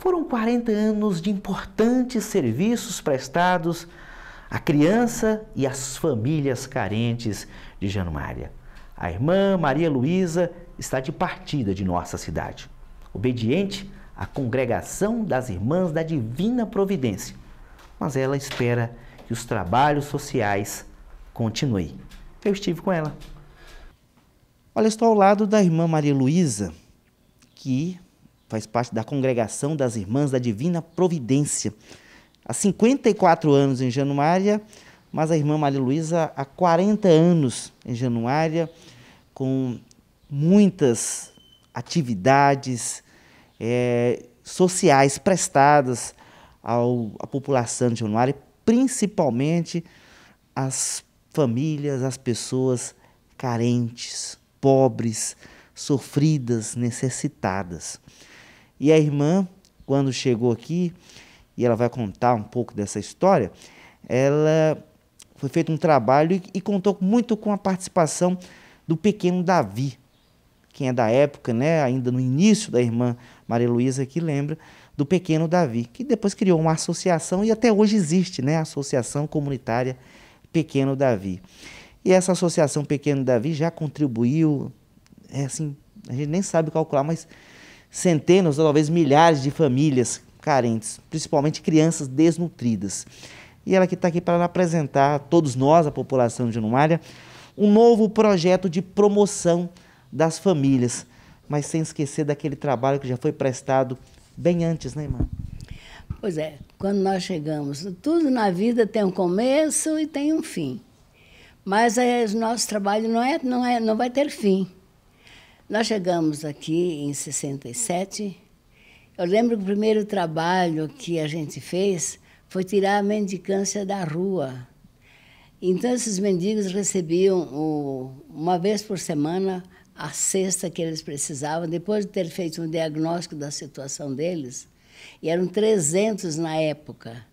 Foram 40 anos de importantes serviços prestados à criança e às famílias carentes de Januária. A irmã Maria Luísa está de partida de nossa cidade, obediente à congregação das Irmãs da Divina Providência, mas ela espera que os trabalhos sociais continuem. Eu estive com ela. Olha, estou ao lado da irmã Maria Luísa, que faz parte da congregação das Irmãs da Divina Providência. Há 54 anos em Januária, mas a irmã Maria Luísa há 40 anos em Januária, com muitas atividades sociais prestadas à população de Januária, principalmente às famílias, às pessoas carentes, pobres, sofridas, necessitadas. E a irmã, quando chegou aqui, e ela vai contar um pouco dessa história, ela foi feito um trabalho e contou muito com a participação do pequeno Davi. Quem é da época, né, ainda no início da irmã Maria Luísa, que lembra do pequeno Davi, que depois criou uma associação e até hoje existe, né, a Associação Comunitária Pequeno Davi. E essa Associação Pequeno Davi já contribuiu, assim, a gente nem sabe calcular, mas centenas ou talvez milhares de famílias carentes, principalmente crianças desnutridas. E ela que está aqui para apresentar a todos nós, a população de Januária, um novo projeto de promoção das famílias, mas sem esquecer daquele trabalho que já foi prestado bem antes, né, irmã? Pois é, quando nós chegamos, tudo na vida tem um começo e tem um fim. Mas o nosso trabalho não vai ter fim. Nós chegamos aqui em 67. Eu lembro que o primeiro trabalho que a gente fez foi tirar a mendicância da rua. Então, esses mendigos recebiam, uma vez por semana, a cesta que eles precisavam, depois de ter feito um diagnóstico da situação deles, e eram 300 na época.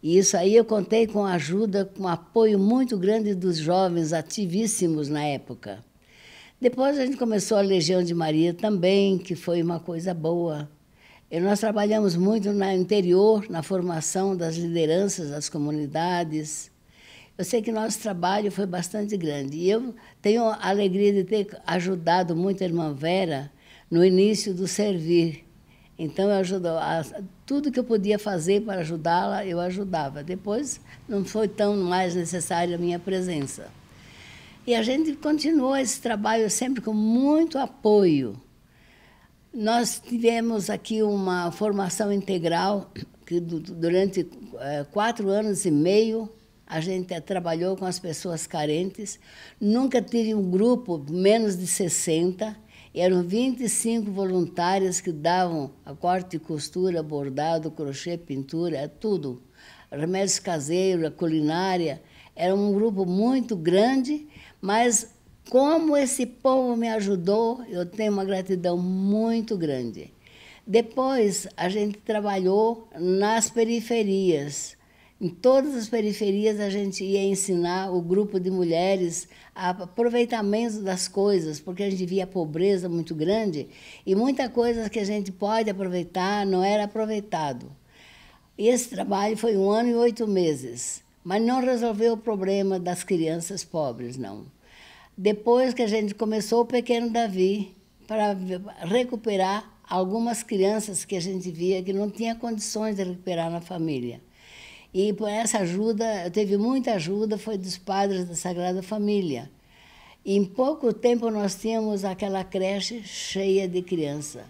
E isso aí eu contei com ajuda, com apoio muito grande dos jovens ativíssimos na época. Depois a gente começou a Legião de Maria também, que foi uma coisa boa. E nós trabalhamos muito no interior, na formação das lideranças das comunidades. Eu sei que nosso trabalho foi bastante grande. E eu tenho a alegria de ter ajudado muito a irmã Vera no início do servir. Então, tudo que eu podia fazer para ajudá-la, eu ajudava. Depois, não foi tão mais necessária a minha presença. E a gente continuou esse trabalho sempre com muito apoio. Nós tivemos aqui uma formação integral, que durante 4 anos e meio a gente trabalhou com as pessoas carentes. Nunca tive um grupo menos de 60. Eram 25 voluntárias que davam a corte e costura, bordado, crochê, pintura, tudo. Remédios caseiros, a culinária. Era um grupo muito grande, mas como esse povo me ajudou, eu tenho uma gratidão muito grande. Depois, a gente trabalhou nas periferias. Em todas as periferias, a gente ia ensinar o grupo de mulheres a aproveitamento das coisas, porque a gente via a pobreza muito grande e muita coisa que a gente pode aproveitar não era aproveitado. E esse trabalho foi 1 ano e 8 meses, mas não resolveu o problema das crianças pobres, não. Depois que a gente começou o Pequeno Davi, para recuperar algumas crianças que a gente via que não tinha condições de recuperar na família. E por essa ajuda, eu teve muita ajuda, foi dos padres da Sagrada Família. E em pouco tempo nós tínhamos aquela creche cheia de crianças.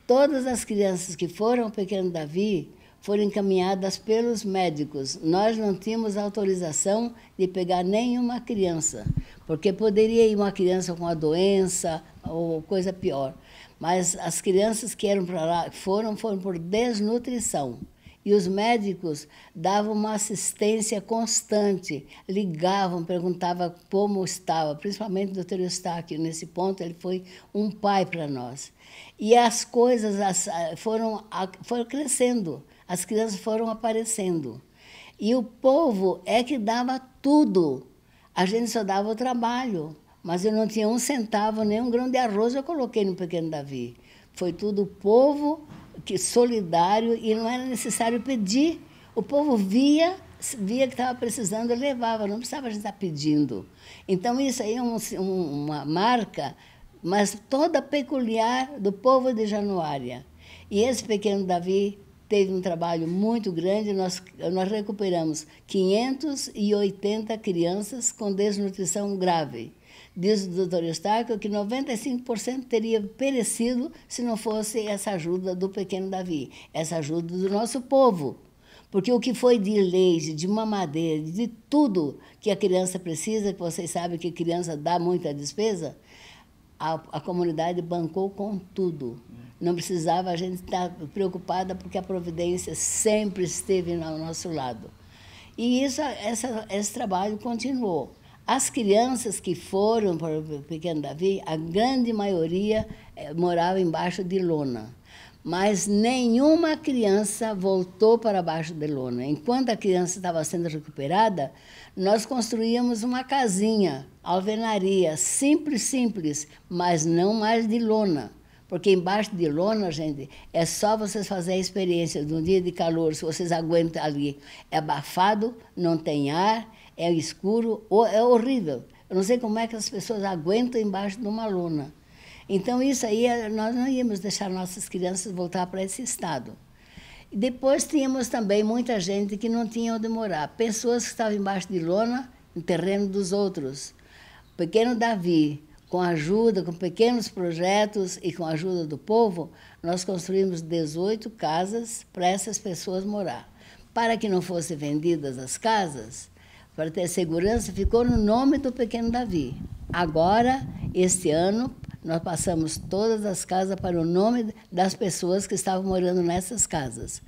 Todas as crianças que foram ao Pequeno Davi foram encaminhadas pelos médicos. Nós não tínhamos autorização de pegar nenhuma criança, porque poderia ir uma criança com a doença ou coisa pior. Mas as crianças que eram para lá foram por desnutrição. E os médicos davam uma assistência constante, ligavam, perguntavam como estava, principalmente o Dr. Eustáquio. Nesse ponto, ele foi um pai para nós. E as coisas foram crescendo, as crianças foram aparecendo. E o povo é que dava tudo. A gente só dava o trabalho, mas eu não tinha 1 centavo, nem 1 grão de arroz eu coloquei no Pequeno Davi. Foi tudo o povo solidário e não era necessário pedir. O povo via que estava precisando e levava, não precisava a gente estar pedindo. Então, isso aí é uma marca, mas toda peculiar do povo de Januária. E esse pequeno Davi teve um trabalho muito grande, nós recuperamos 580 crianças com desnutrição grave. Diz o doutor Eustáquio que 95% teria perecido se não fosse essa ajuda do pequeno Davi, essa ajuda do nosso povo. Porque o que foi de leite, de mamadeira, de tudo que a criança precisa, que vocês sabem que criança dá muita despesa, a comunidade bancou com tudo. Não precisava a gente estar preocupada, porque a providência sempre esteve ao nosso lado. E esse trabalho continuou. As crianças que foram para o pequeno Davi, a grande maioria morava embaixo de lona. Mas nenhuma criança voltou para baixo de lona. Enquanto a criança estava sendo recuperada, nós construíamos uma casinha, alvenaria, simples, mas não mais de lona. Porque embaixo de lona, gente, é só vocês fazerem a experiência de um dia de calor, se vocês aguentam ali. É abafado, não tem ar, é escuro, é horrível. Eu não sei como é que as pessoas aguentam embaixo de uma lona. Então, isso aí, nós não íamos deixar nossas crianças voltar para esse estado. E depois tínhamos também muita gente que não tinha onde morar. Pessoas que estavam embaixo de lona, no terreno dos outros. O pequeno Davi, com ajuda, com pequenos projetos e com a ajuda do povo, nós construímos 18 casas para essas pessoas morar. Para que não fossem vendidas as casas, para ter segurança, ficou no nome do pequeno Davi. Agora, este ano, nós passamos todas as casas para o nome das pessoas que estavam morando nessas casas.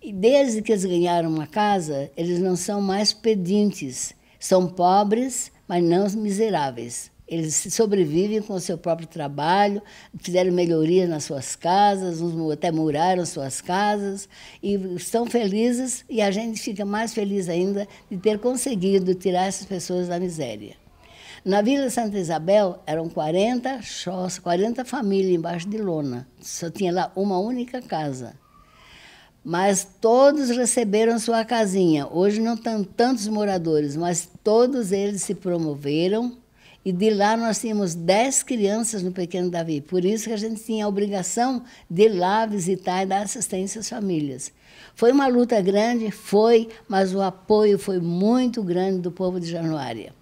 E desde que eles ganharam uma casa, eles não são mais pedintes. São pobres, mas não miseráveis. Eles sobrevivem com o seu próprio trabalho, fizeram melhorias nas suas casas, uns até muraram suas casas, e estão felizes, e a gente fica mais feliz ainda de ter conseguido tirar essas pessoas da miséria. Na Vila Santa Isabel, eram 40 famílias embaixo de lona. Só tinha lá uma única casa. Mas todos receberam sua casinha. Hoje não estão tantos moradores, mas todos eles se promoveram. E de lá nós tínhamos 10 crianças no pequeno Davi. Por isso que a gente tinha a obrigação de ir lá visitar e dar assistência às famílias. Foi uma luta grande, mas o apoio foi muito grande do povo de Januária.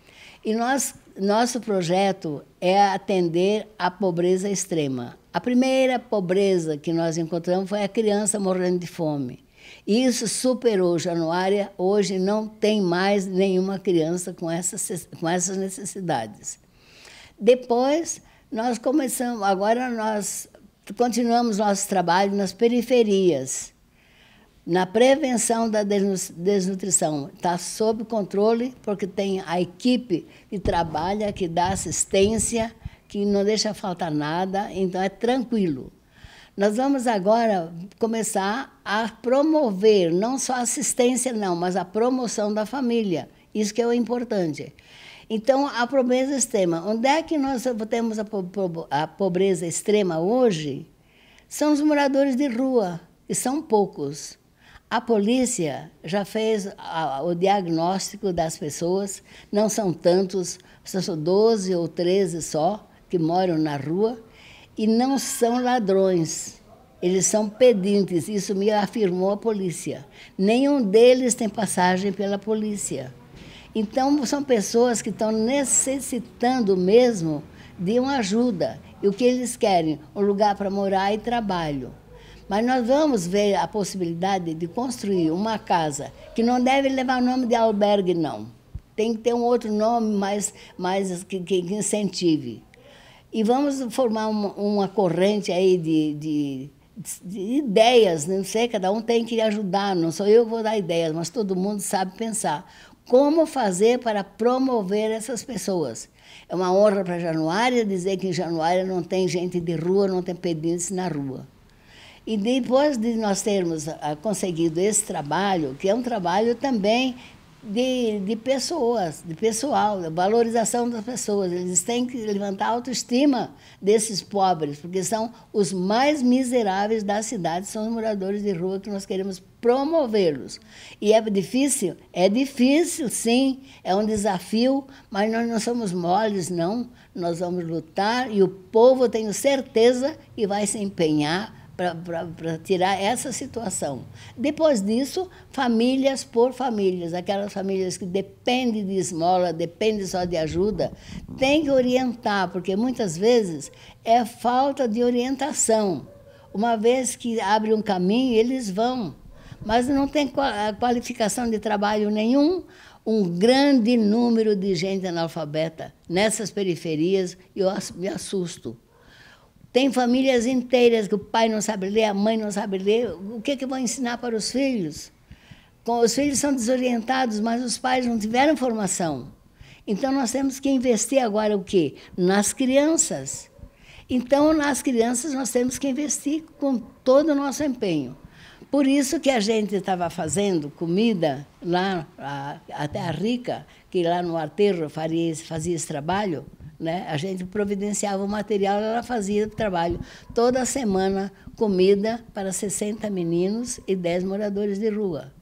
E nosso projeto é atender à pobreza extrema. A primeira pobreza que nós encontramos foi a criança morrendo de fome. Isso superou Januária, hoje não tem mais nenhuma criança com essas necessidades. Depois, nós continuamos nosso trabalho nas periferias, na prevenção da desnutrição. Está sob controle, porque tem a equipe que trabalha, que dá assistência, que não deixa faltar nada, então é tranquilo. Nós vamos agora começar a promover, não só a assistência, não, mas a promoção da família. Isso que é o importante. Então, a pobreza extrema. Onde é que nós temos a pobreza extrema hoje? São os moradores de rua, que são poucos. A polícia já fez o diagnóstico das pessoas, não são tantos, são 12 ou 13 só que moram na rua, e não são ladrões, eles são pedintes, isso me afirmou a polícia. Nenhum deles tem passagem pela polícia. Então, são pessoas que estão necessitando mesmo de uma ajuda. E o que eles querem? Um lugar para morar e trabalho. Mas nós vamos ver a possibilidade de construir uma casa que não deve levar o nome de albergue, não. Tem que ter um outro nome mais que incentive. E vamos formar uma corrente aí de ideias, não sei, cada um tem que ajudar, não sou eu que vou dar ideias, mas todo mundo sabe pensar. Como fazer para promover essas pessoas? É uma honra para Januária dizer que em Januária não tem gente de rua, não tem pedintes na rua. E depois de nós termos conseguido esse trabalho, que é um trabalho também de pessoas, de pessoal, da valorização das pessoas. Eles têm que levantar a autoestima desses pobres, porque são os mais miseráveis da cidade, são os moradores de rua que nós queremos promovê-los. E é difícil? É difícil, sim, é um desafio, mas nós não somos moles, não. Nós vamos lutar e o povo, tenho certeza, que vai se empenhar para tirar essa situação. Depois disso, famílias por famílias, aquelas famílias que dependem de esmola, dependem só de ajuda, tem que orientar, porque muitas vezes é falta de orientação. Uma vez que abre um caminho, eles vão, mas não tem qualificação de trabalho nenhum. Um grande número de gente analfabeta nessas periferias, eu me assusto. Tem famílias inteiras que o pai não sabe ler, a mãe não sabe ler. O que vão ensinar para os filhos? Os filhos são desorientados, mas os pais não tiveram formação. Então, nós temos que investir agora o quê? Nas crianças. Então, nas crianças, nós temos que investir com todo o nosso empenho. Por isso que a gente estava fazendo comida lá, até a Rica, que lá no Aterro fazia esse trabalho, né? A gente providenciava o material, ela fazia o trabalho. Toda semana, comida para 60 meninos e 10 moradores de rua.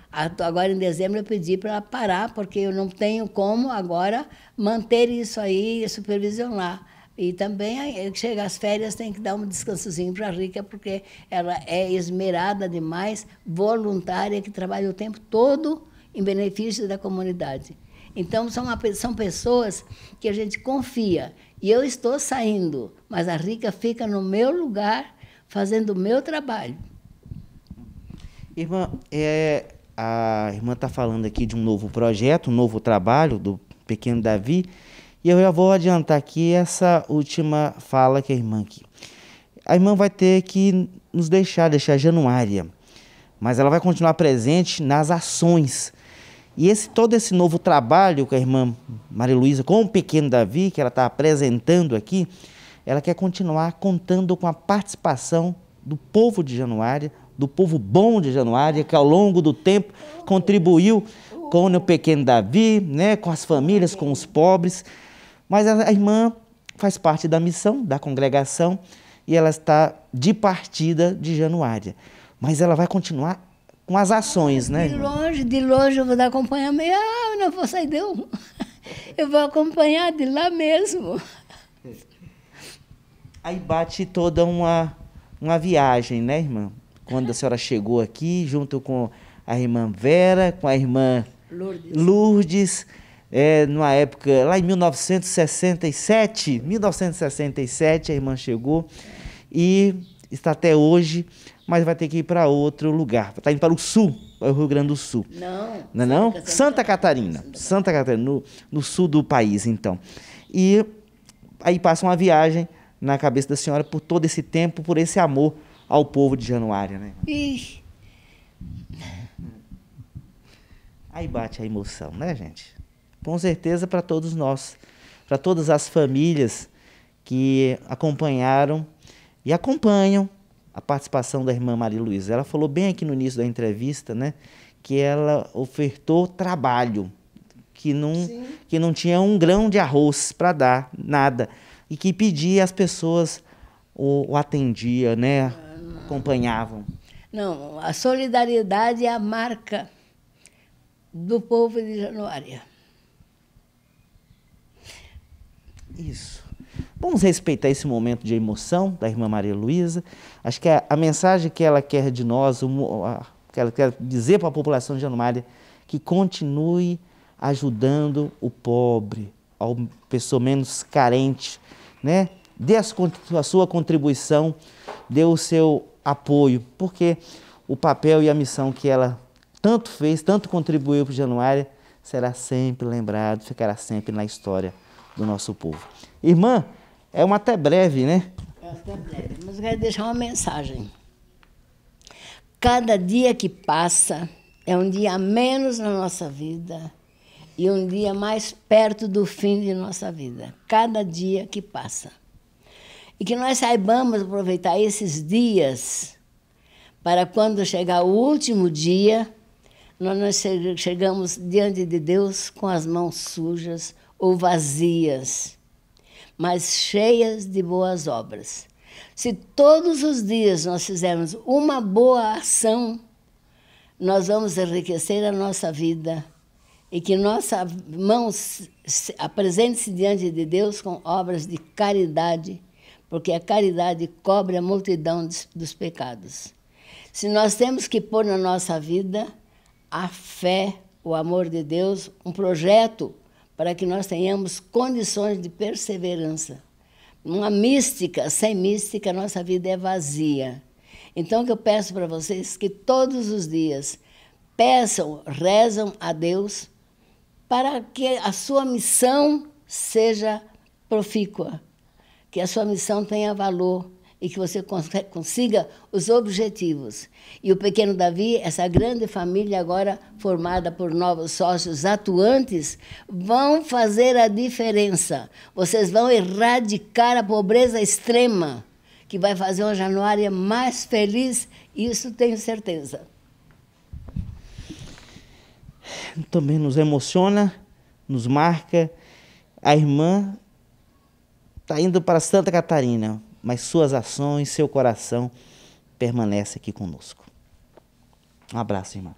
Agora, em dezembro, eu pedi para ela parar, porque eu não tenho como agora manter isso aí e supervisionar. E também, chega às férias, tem que dar um descansozinho para a Rica, porque ela é esmerada demais, voluntária, que trabalha o tempo todo em benefício da comunidade. Então, são pessoas que a gente confia. E eu estou saindo, mas a Rica fica no meu lugar, fazendo o meu trabalho. Irmã, a irmã está falando aqui de um novo projeto, um novo trabalho do Pequeno Davi, e eu já vou adiantar aqui essa última fala que a irmã aqui. A irmã vai ter que nos deixar Januária, mas ela vai continuar presente nas ações. E todo esse novo trabalho que a irmã Maria Luísa, com o Pequeno Davi, que ela está apresentando aqui, ela quer continuar contando com a participação do povo de Januária, do povo bom de Januária, que ao longo do tempo contribuiu com o Pequeno Davi, né, com as famílias, com os pobres. Mas a irmã faz parte da missão, da congregação, e ela está de partida de Januária. Mas ela vai continuar com as ações, né? De longe eu vou dar acompanhamento. Eu não vou sair eu vou acompanhar de lá mesmo. Aí bate toda uma viagem, né, irmã? Quando a senhora chegou aqui, junto com a irmã Vera, com a irmã Lourdes, numa época, lá em 1967, a irmã chegou e está até hoje, mas vai ter que ir para outro lugar. Está indo para o sul, para o Rio Grande do Sul. Não? Santa Catarina. Santa Catarina, no sul do país, então. E aí passa uma viagem na cabeça da senhora por todo esse tempo, por esse amor ao povo de Januária, né? Aí bate a emoção, né, gente? Com certeza para todos nós, para todas as famílias que acompanharam e acompanham a participação da irmã Maria Luísa. Ela falou bem aqui no início da entrevista, né, que ela ofertou trabalho, que não tinha um grão de arroz para dar, nada, e que pedia, as pessoas o atendia, né, acompanhavam. Não, a solidariedade é a marca do povo de Januária. Isso. Vamos respeitar esse momento de emoção da irmã Maria Luísa. Acho que a mensagem que ela quer de nós, que ela quer dizer para a população de Januária, que continue ajudando o pobre, a pessoa menos carente, né? Dê a sua contribuição, dê o seu apoio, porque o papel e a missão que ela tanto fez, tanto contribuiu para Januária, será sempre lembrado, ficará sempre na história do nosso povo. Irmã, é uma até breve, né? Até breve, mas eu quero deixar uma mensagem. Cada dia que passa é um dia a menos na nossa vida e um dia mais perto do fim de nossa vida. Cada dia que passa. E que nós saibamos aproveitar esses dias para, quando chegar o último dia, nós chegamos diante de Deus com as mãos sujas ou vazias, mas cheias de boas obras. Se todos os dias nós fizermos uma boa ação, nós vamos enriquecer a nossa vida e que nossa mão apresente-se diante de Deus com obras de caridade, porque a caridade cobre a multidão dos pecados. Se nós temos que pôr na nossa vida a fé, o amor de Deus, um projeto para que nós tenhamos condições de perseverança. Uma mística, sem mística, a nossa vida é vazia. Então, o que eu peço para vocês que todos os dias peçam, rezam a Deus para que a sua missão seja profícua, que a sua missão tenha valor e que você consiga os objetivos. E o Pequeno Davi, essa grande família agora formada por novos sócios atuantes, vão fazer a diferença. Vocês vão erradicar a pobreza extrema, que vai fazer uma Januária mais feliz, isso tenho certeza. Também nos emociona, nos marca. A irmã está indo para Santa Catarina, mas suas ações, seu coração permanece aqui conosco. Um abraço, irmã.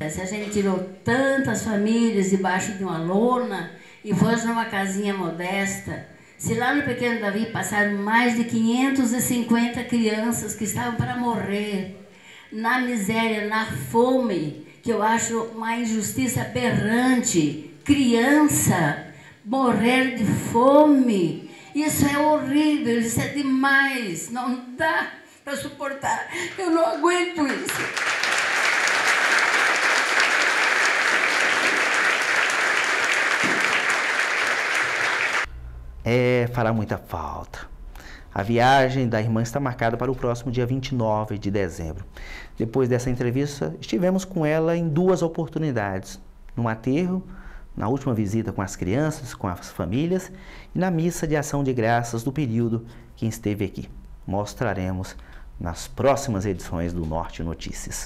Se a gente tirou tantas famílias debaixo de uma lona e foi numa casinha modesta, se lá no Pequeno Davi passaram mais de 550 crianças que estavam para morrer, na miséria, na fome, que eu acho uma injustiça aberrante, criança morrer de fome, isso é horrível, isso é demais, não dá para suportar, eu não aguento isso. Fará muita falta. A viagem da irmã está marcada para o próximo dia 29 de dezembro. Depois dessa entrevista, estivemos com ela em 2 oportunidades, no aterro, na última visita com as crianças, com as famílias, e na missa de ação de graças do período que esteve aqui. Mostraremos nas próximas edições do Norte Notícias.